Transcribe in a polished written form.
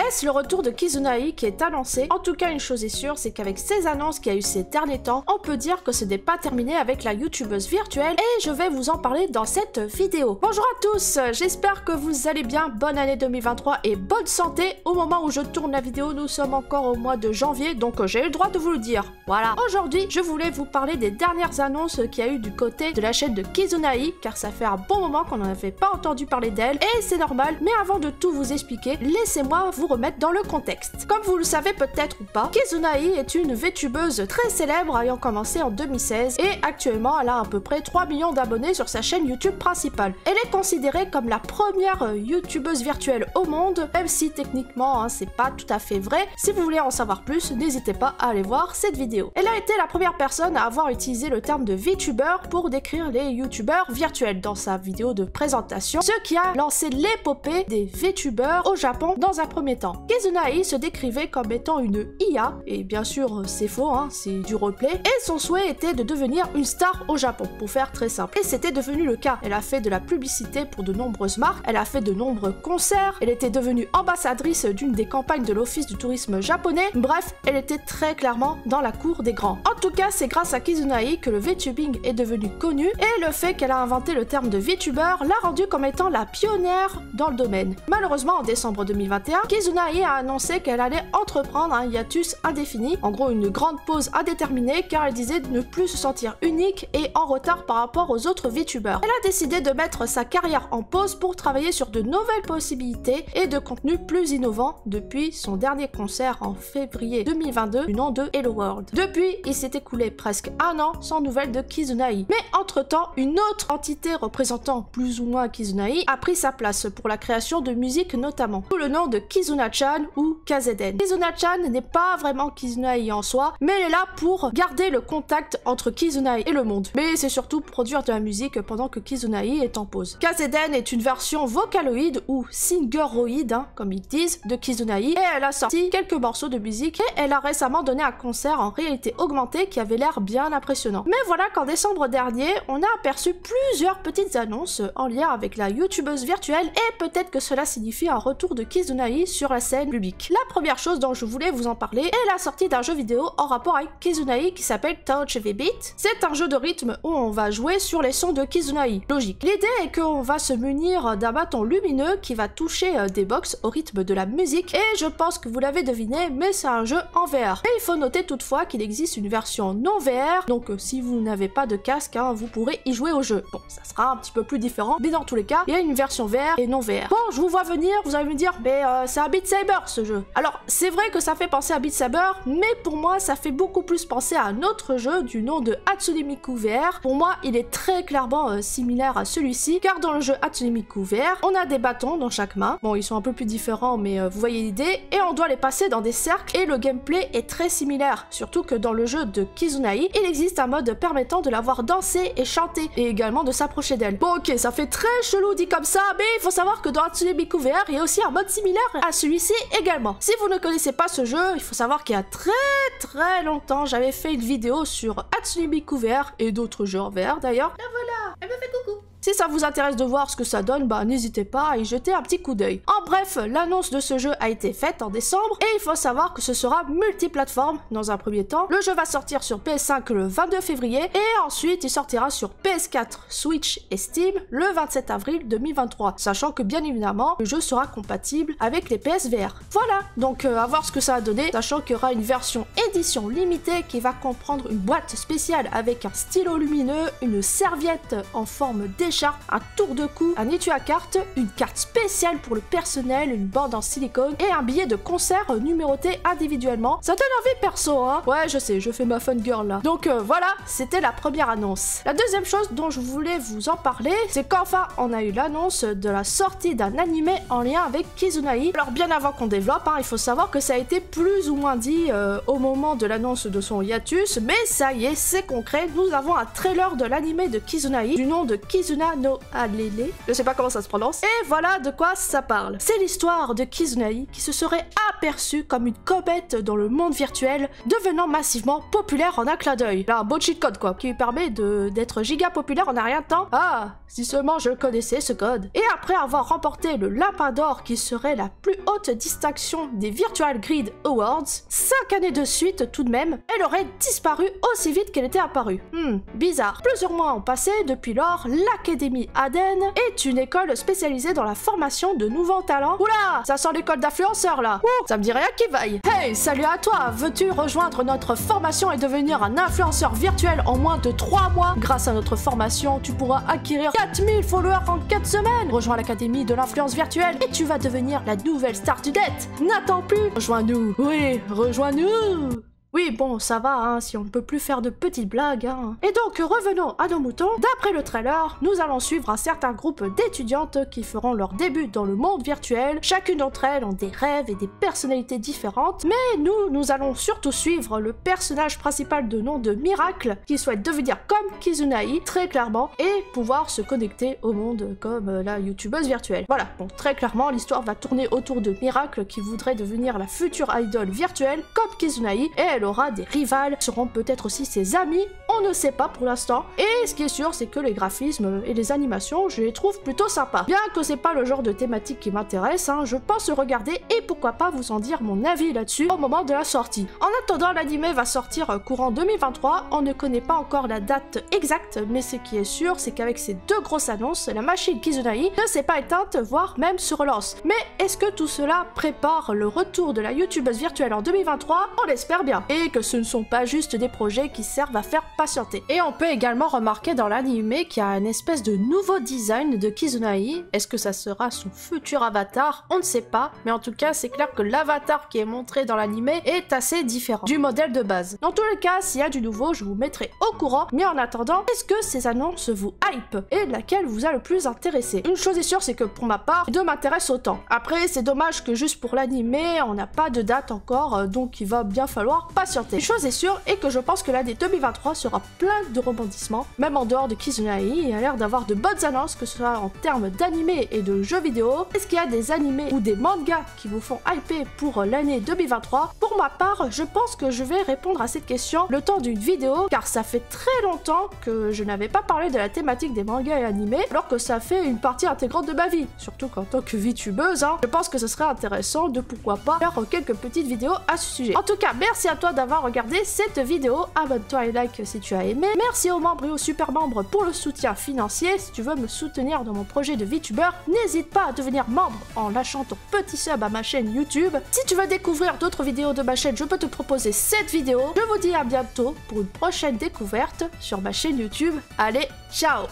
Est-ce le retour de Kizunai qui est annoncé? En tout cas, une chose est sûre, c'est qu'avec ces annonces qu'il y a eu ces derniers temps, on peut dire que ce n'est pas terminé avec la youtubeuse virtuelle et je vais vous en parler dans cette vidéo. Bonjour à tous, j'espère que vous allez bien, bonne année 2023 et bonne santé. Au moment où je tourne la vidéo, nous sommes encore au mois de janvier, donc j'ai le droit de vous le dire. Voilà, aujourd'hui, je voulais vous parler des dernières annonces qu'il y a eu du côté de la chaîne de Kizunai, car ça fait un bon moment qu'on n'en avait pas entendu parler d'elle, et c'est normal, mais avant de tout vous expliquer, laissez-moi vous remettre dans le contexte. Comme vous le savez peut-être ou pas, Kizunai est une VTubeuse très célèbre ayant commencé en 2016, et actuellement elle a à peu près 3 millions d'abonnés sur sa chaîne YouTube principale. Elle est considérée comme la première YouTubeuse virtuelle au monde, même si techniquement c'est pas tout à fait vrai. Si vous voulez en savoir plus, n'hésitez pas à aller voir cette vidéo. Elle a été la première personne à avoir utilisé le terme de VTuber pour décrire les YouTubeurs virtuels dans sa vidéo de présentation, ce qui a lancé l'épopée des VTubers au Japon dans un premier temps. Kizunai se décrivait comme étant une IA, et bien sûr c'est faux, c'est du roleplay, et son souhait était de devenir une star au Japon, pour faire très simple. Et c'était devenu le cas. Elle a fait de la publicité pour de nombreuses marques, elle a fait de nombreux concerts, elle était devenue ambassadrice d'une des campagnes de l'office du tourisme japonais, bref, elle était très clairement dans la cour des grands. En tout cas, c'est grâce à Kizunai que le VTubing est devenu connu, et le fait qu'elle a inventé le terme de VTuber l'a rendue comme étant la pionnière dans le domaine. Malheureusement, en décembre 2021, Kizunai a annoncé qu'elle allait entreprendre un hiatus indéfini, en gros une grande pause indéterminée, car elle disait de ne plus se sentir unique et en retard par rapport aux autres VTubers. Elle a décidé de mettre sa carrière en pause pour travailler sur de nouvelles possibilités et de contenus plus innovants depuis son dernier concert en février 2022 du nom de Hello World. Depuis, il s'est écoulé presque un an sans nouvelles de Kizunai. Mais entre-temps, une autre entité représentant plus ou moins Kizunai a pris sa place pour la création de musique notamment, sous le nom de Kizuna-chan ou KZN. Kizuna-chan n'est pas vraiment Kizunai en soi, mais elle est là pour garder le contact entre Kizunai et le monde. Mais c'est surtout produire de la musique pendant que Kizunai est en pause. KZN est une version vocaloïde ou singeroïde, comme ils disent, de Kizunai, et elle a sorti quelques morceaux de musique et elle a récemment donné un concert en réalité augmentée qui avait l'air bien impressionnant. Mais voilà qu'en décembre dernier, on a aperçu plusieurs petites annonces en lien avec la youtubeuse virtuelle et peut-être que cela signifie un retour de Kizunai sur la scène publique. La première chose dont je voulais vous en parler est la sortie d'un jeu vidéo en rapport avec Kizunai qui s'appelle Touch the Beat. C'est un jeu de rythme où on va jouer sur les sons de Kizunai. Logique. L'idée est qu'on va se munir d'un bâton lumineux qui va toucher des box au rythme de la musique et je pense que vous l'avez deviné, mais c'est un jeu en VR. Et il faut noter toutefois qu'il existe une version non VR, donc si vous n'avez pas de casque, vous pourrez y jouer au jeu. Bon, ça sera un petit peu plus différent, mais dans tous les cas, il y a une version VR et non VR. Bon, je vous vois venir, vous allez me dire, mais c'est un Beat Saber ce jeu. Alors, c'est vrai que ça fait penser à Beat Saber, mais pour moi, ça fait beaucoup plus penser à un autre jeu du nom de Hatsune Miku VR. Pour moi, il est très clairement similaire à celui-ci, car dans le jeu Hatsune Miku VR, on a des bâtons dans chaque main. Bon, ils sont un peu plus différents, mais vous voyez l'idée, et on doit les passer dans des cercles, et le gameplay est très similaire, surtout que dans le jeu de Kizunai, il existe un mode permettant de la voir danser et chanter, et également de s'approcher d'elle. Bon ok, ça fait très chelou dit comme ça, mais il faut savoir que dans Hatsune Miku VR, il y a aussi un mode similaire à celui-ci également. Si vous ne connaissez pas ce jeu, il faut savoir qu'il y a très longtemps, j'avais fait une vidéo sur Hatsune Miku VR et d'autres jeux en VR d'ailleurs. La voilà, elle me fait coucou. Si ça vous intéresse de voir ce que ça donne, n'hésitez pas à y jeter un petit coup d'œil. En bref, l'annonce de ce jeu a été faite en décembre et il faut savoir que ce sera multiplateforme dans un premier temps. Le jeu va sortir sur PS5 le 22 février et ensuite il sortira sur PS4, Switch et Steam le 27 avril 2023, sachant que bien évidemment le jeu sera compatible avec les PSVR. Voilà, donc à voir ce que ça a donné, sachant qu'il y aura une version édition limitée qui va comprendre une boîte spéciale avec un stylo lumineux, une serviette en forme d'écharpe, un tour de cou, un étui à cartes, une carte spéciale pour le personnel, une bande en silicone et un billet de concert numéroté individuellement. Ça donne envie perso, Ouais, je sais, je fais ma fun girl là. Donc voilà, c'était la première annonce. La deuxième chose dont je voulais vous en parler, c'est qu'enfin on a eu l'annonce de la sortie d'un animé en lien avec Kizunai. Alors bien avant qu'on développe, il faut savoir que ça a été plus ou moins dit au moment de l'annonce de son hiatus, mais ça y est, c'est concret, nous avons un trailer de l'animé de Kizunai du nom de Kizunai Kizuna no Alele, je sais pas comment ça se prononce, et voilà de quoi ça parle. C'est l'histoire de Kizunai qui se serait aperçue comme une comète dans le monde virtuel, devenant massivement populaire en un clin d'œil. Là, un beau cheat code quoi, qui lui permet d'être giga populaire en un rien de temps. Ah, si seulement je connaissais ce code. Et après avoir remporté le Lapin d'Or qui serait la plus haute distinction des Virtual Grid Awards, 5 années de suite tout de même, elle aurait disparu aussi vite qu'elle était apparue. Bizarre. Plusieurs mois ont passé, depuis lors, l'Académie Aden est une école spécialisée dans la formation de nouveaux talents. Oula, ça sent l'école d'influenceurs là. Ouh, ça me dit rien qui vaille. Hey, salut à toi, veux-tu rejoindre notre formation et devenir un influenceur virtuel en moins de 3 mois? Grâce à notre formation, tu pourras acquérir 4000 followers en 4 semaines. Rejoins l'Académie de l'influence virtuelle et tu vas devenir la nouvelle star du net. N'attends plus, rejoins-nous. Oui, rejoins-nous. Oui, bon, ça va, hein, si on ne peut plus faire de petites blagues, hein. Et donc, revenons à nos moutons. D'après le trailer, nous allons suivre un certain groupe d'étudiantes qui feront leur début dans le monde virtuel. Chacune d'entre elles ont des rêves et des personnalités différentes, mais nous allons surtout suivre le personnage principal de nom de Miracle, qui souhaite devenir comme Kizunai, très clairement, et pouvoir se connecter au monde comme la youtubeuse virtuelle. Voilà, bon, très clairement, l'histoire va tourner autour de Miracle qui voudrait devenir la future idole virtuelle comme Kizunai, et elle aura des rivales, seront peut-être aussi ses amis, on ne sait pas pour l'instant. Et ce qui est sûr, c'est que les graphismes et les animations, je les trouve plutôt sympas. Bien que c'est pas le genre de thématique qui m'intéresse, hein, je pense le regarder et pourquoi pas vous en dire mon avis là-dessus au moment de la sortie. En attendant, l'anime va sortir courant 2023, on ne connaît pas encore la date exacte, mais ce qui est sûr, c'est qu'avec ces deux grosses annonces, la machine Kizunai ne s'est pas éteinte, voire même se relance. Mais est-ce que tout cela prépare le retour de la youtubeuse virtuelle en 2023? On l'espère bien. Et que ce ne sont pas juste des projets qui servent à faire patienter. Et on peut également remarquer dans l'anime qu'il y a une espèce de nouveau design de Kizunai. Est-ce que ça sera son futur avatar? On ne sait pas, mais en tout cas c'est clair que l'avatar qui est montré dans l'anime est assez différent du modèle de base. Dans tous les cas, s'il y a du nouveau, je vous mettrai au courant, mais en attendant, est-ce que ces annonces vous hype et laquelle vous a le plus intéressé? Une chose est sûre, c'est que pour ma part, les deux m'intéressent autant. Après, c'est dommage que juste pour l'anime, on n'a pas de date encore, donc il va bien falloir patienter. Une chose est sûre est que je pense que l'année 2023 sera plein de rebondissements, même en dehors de Kizunai, il a l'air d'avoir de bonnes annonces, que ce soit en termes d'animés et de jeux vidéo. Est-ce qu'il y a des animés ou des mangas qui vous font hyper pour l'année 2023? Pour ma part, je pense que je vais répondre à cette question le temps d'une vidéo, car ça fait très longtemps que je n'avais pas parlé de la thématique des mangas et animés, alors que ça fait une partie intégrante de ma vie, surtout qu'en tant que VTubeuse, hein, je pense que ce serait intéressant de pourquoi pas faire quelques petites vidéos à ce sujet. En tout cas, merci à toi d'avoir regardé cette vidéo, abonne-toi et like si tu as aimé. Merci aux membres et aux super membres pour le soutien financier. Si tu veux me soutenir dans mon projet de VTuber, n'hésite pas à devenir membre en lâchant ton petit sub à ma chaîne YouTube. Si tu veux découvrir d'autres vidéos de ma chaîne, je peux te proposer cette vidéo. Je vous dis à bientôt pour une prochaine découverte sur ma chaîne YouTube. Allez, ciao!